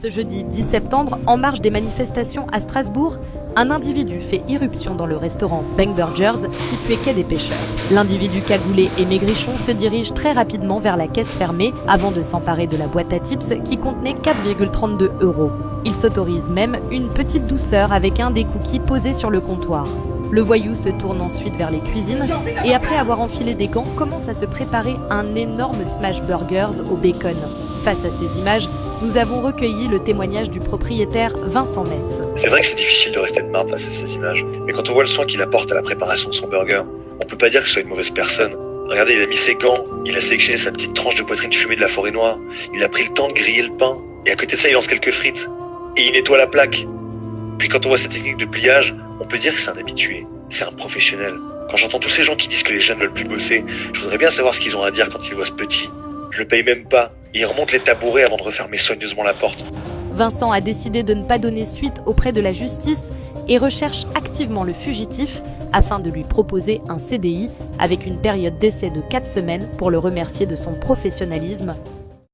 Ce jeudi 10 septembre, en marge des manifestations à Strasbourg, un individu fait irruption dans le restaurant Bang Burgers, situé quai des Pêcheurs. L'individu cagoulé et maigrichon se dirige très rapidement vers la caisse fermée avant de s'emparer de la boîte à tips qui contenait 4,32 €. Il s'autorise même une petite douceur avec un des cookies posés sur le comptoir. Le voyou se tourne ensuite vers les cuisines et après avoir enfilé des gants, commence à se préparer un énorme smash burgers au bacon. Face à ces images, nous avons recueilli le témoignage du propriétaire Vincent Metz. C'est vrai que c'est difficile de rester de marbre face à ces images, mais quand on voit le soin qu'il apporte à la préparation de son burger, on peut pas dire que ce soit une mauvaise personne. Regardez, il a mis ses gants, il a sélectionné sa petite tranche de poitrine fumée de la forêt noire, il a pris le temps de griller le pain, et à côté de ça, il lance quelques frites, et il nettoie la plaque. Puis quand on voit sa technique de pliage, on peut dire que c'est un habitué, c'est un professionnel. Quand j'entends tous ces gens qui disent que les jeunes veulent plus bosser, je voudrais bien savoir ce qu'ils ont à dire quand ils voient ce petit. Je le paye même pas, et il remonte les tabourets avant de refermer soigneusement la porte. Vincent a décidé de ne pas donner suite auprès de la justice et recherche activement le fugitif afin de lui proposer un CDI avec une période d'essai de 4 semaines pour le remercier de son professionnalisme